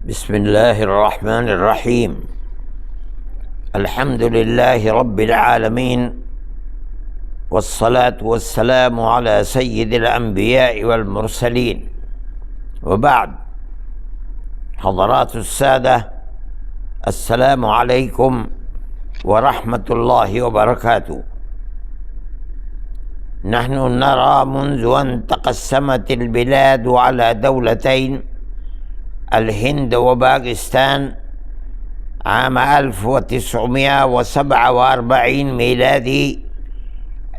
بسم الله الرحمن الرحيم. الحمد لله رب العالمين، والصلاة والسلام على سيد الأنبياء والمرسلين، وبعد. حضرات السادة، السلام عليكم ورحمة الله وبركاته. نحن نرى منذ أن تقسمت البلاد على دولتين، الهند وباكستان، عام 1947 ميلادي،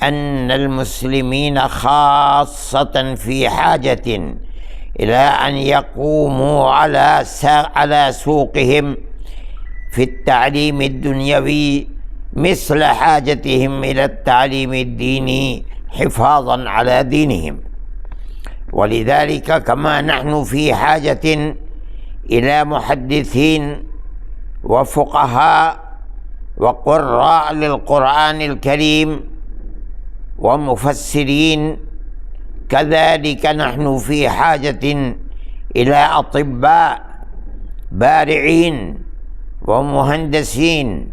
أن المسلمين خاصة في حاجة إلى أن يقوموا على سوقهم في التعليم الدنيوي مثل حاجتهم إلى التعليم الديني حفاظا على دينهم. ولذلك كما نحن في حاجة إلى محدثين وفقهاء وقراء للقرآن الكريم ومفسرين، كذلك نحن في حاجة إلى أطباء بارعين ومهندسين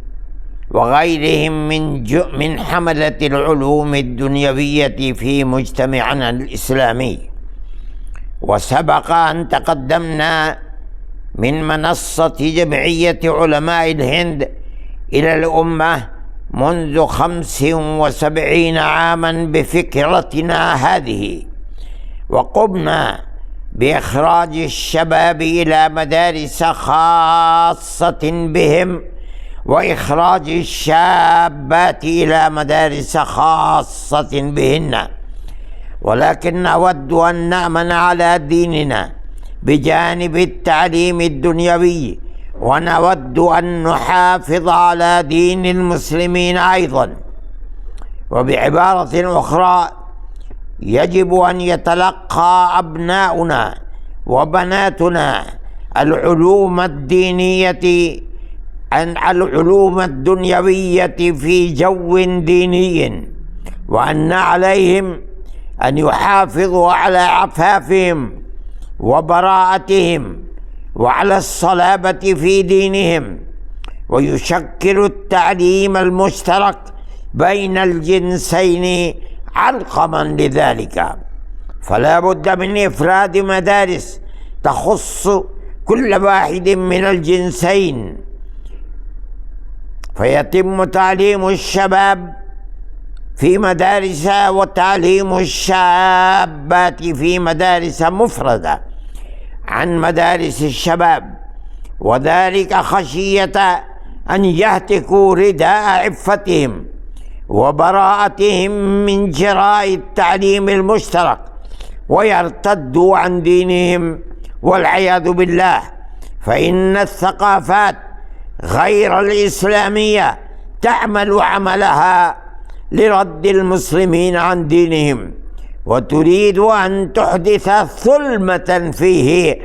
وغيرهم من حملة العلوم الدنيوية في مجتمعنا الإسلامي. وسبق أن تقدمنا من منصة جمعية علماء الهند إلى الأمة منذ 75 عاما بفكرتنا هذه، وقمنا بإخراج الشباب إلى مدارس خاصة بهم، وإخراج الشابات إلى مدارس خاصة بهن. ولكن نود أن نأمن على ديننا بجانب التعليم الدنيوي، ونود أن نحافظ على دين المسلمين أيضا. وبعبارة أخرى، يجب أن يتلقى أبناؤنا وبناتنا العلوم الدينية عن العلوم الدنيوية في جو ديني، وأن عليهم أن يحافظوا على عفافهم وبراءتهم وعلى الصلابة في دينهم. ويشكل التعليم المشترك بين الجنسين علقما لذلك، فلا بد من إفراد مدارس تخص كل واحد من الجنسين، فيتم تعليم الشباب في مدارس وتعليم الشابات في مدارس مفردة عن مدارس الشباب، وذلك خشية أن يهتكوا رداء عفتهم وبراءتهم من جراء التعليم المشترك ويرتدوا عن دينهم والعياذ بالله. فإن الثقافات غير الإسلامية تعمل عملها لرد المسلمين عن دينهم، وتريد أن تحدث ثلمة فيه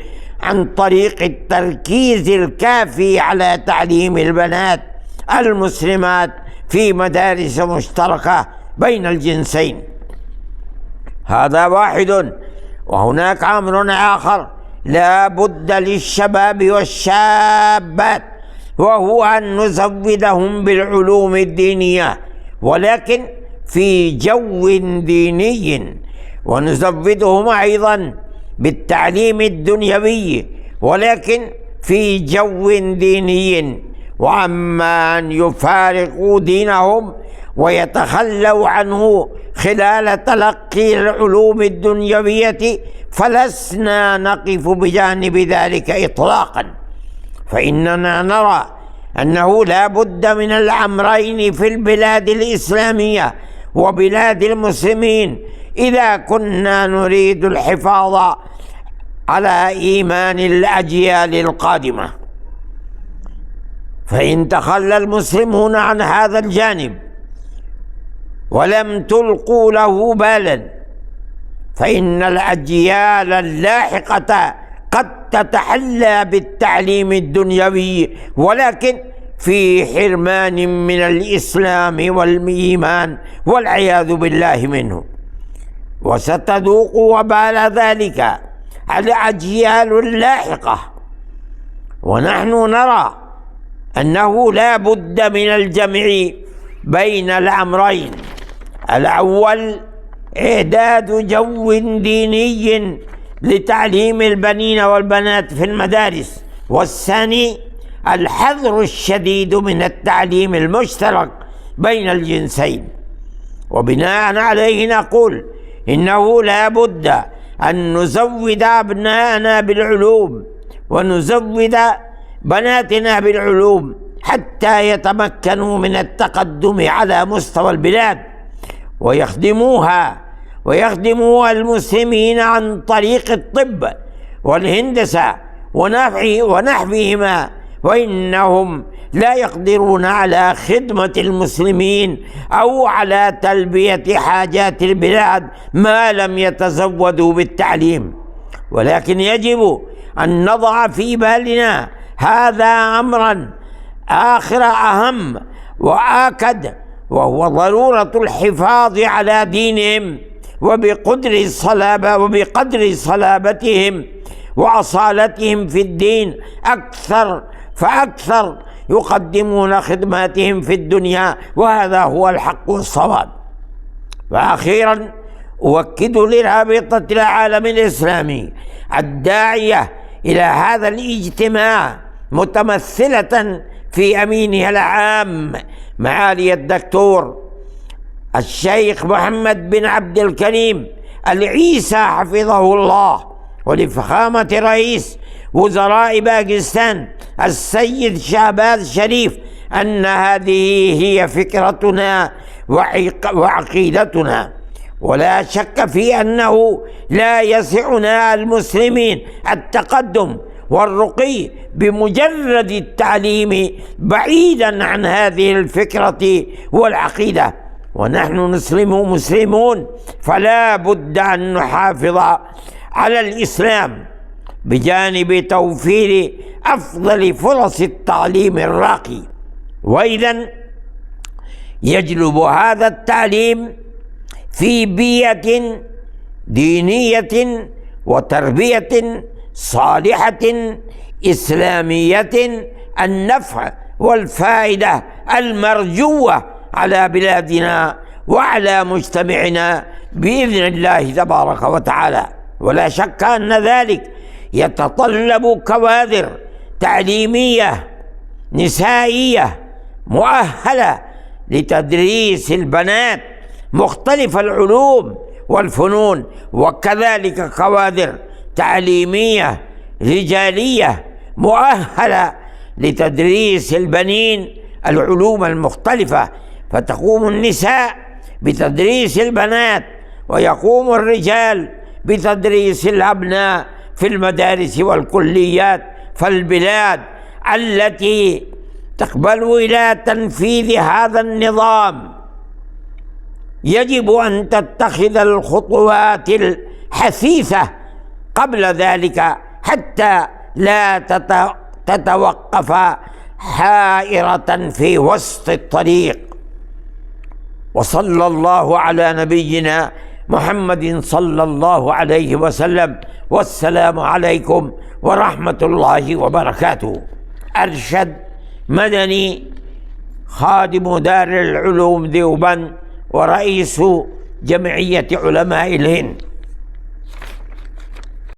عن طريق التركيز الكافي على تعليم البنات المسلمات في مدارس مشتركة بين الجنسين. هذا واحد. وهناك أمر آخر لا بد للشباب والشابات، وهو أن نزودهم بالعلوم الدينية، ولكن في جو ديني، ونزودهم أيضا بالتعليم الدنيوي ولكن في جو ديني. وأما أن يفارقوا دينهم ويتخلوا عنه خلال تلقي العلوم الدنيوية فلسنا نقف بجانب ذلك إطلاقا، فإننا نرى أنه لا بد من الأمرين في البلاد الإسلامية وبلاد المسلمين إذا كنا نريد الحفاظ على إيمان الأجيال القادمة. فإن تخلى المسلمون عن هذا الجانب ولم تلقوا له بالا، فإن الأجيال اللاحقة قد تتحلى بالتعليم الدنيوي ولكن في حرمان من الإسلام والإيمان والعياذ بالله منه، وستذوق وبال ذلك الأجيال اللاحقة. ونحن نرى أنه لا بد من الجمع بين الأمرين: الأول إعداد جو ديني لتعليم البنين والبنات في المدارس، والثاني الحظر الشديد من التعليم المشترك بين الجنسين. وبناء عليه نقول إنه لا بد أن نزود أبناءنا بالعلوم ونزود بناتنا بالعلوم حتى يتمكنوا من التقدم على مستوى البلاد ويخدموا المسلمين عن طريق الطب والهندسة ونحوهما، وإنهم لا يقدرون على خدمة المسلمين أو على تلبية حاجات البلاد ما لم يتزودوا بالتعليم. ولكن يجب أن نضع في بالنا هذا أمرا آخر أهم وآكد، وهو ضرورة الحفاظ على دينهم وبقدر صلابتهم وأصالتهم في الدين أكثر فأكثر يقدمون خدماتهم في الدنيا، وهذا هو الحق والصواب. وأخيرا أؤكد لرابطة العالم الإسلامي الداعية إلى هذا الاجتماع متمثلة في أمينها العام معالي الدكتور الشيخ محمد بن عبد الكريم العيسى حفظه الله، ولفخامة رئيس وزراء باكستان السيد شهباز شريف، أن هذه هي فكرتنا وعقيدتنا، ولا شك في أنه لا يسعنا المسلمين التقدم والرقي بمجرد التعليم بعيدا عن هذه الفكرة والعقيدة. ونحن مسلمون، فلا بد أن نحافظ على الإسلام بجانب توفير أفضل فرص التعليم الراقي. وإذن يجلب هذا التعليم في بيئة دينية وتربية صالحة إسلامية النفع والفائدة المرجوة على بلادنا وعلى مجتمعنا بإذن الله تبارك وتعالى. ولا شك أن ذلك يتطلب كوادر تعليمية نسائية مؤهلة لتدريس البنات مختلف العلوم والفنون، وكذلك كوادر تعليمية رجالية مؤهلة لتدريس البنين العلوم المختلفة، فتقوم النساء بتدريس البنات ويقوم الرجال بتدريس الأبناء في المدارس والكليات. فالبلاد التي تقبل إلى تنفيذ هذا النظام يجب أن تتخذ الخطوات الحثيثة قبل ذلك حتى لا تتوقف حائرة في وسط الطريق. وصلى الله على نبينا محمد صلى الله عليه وسلم، والسلام عليكم ورحمة الله وبركاته. أرشد مدني، خادم دار العلوم ديوبند ورئيس جمعية علماء الهند.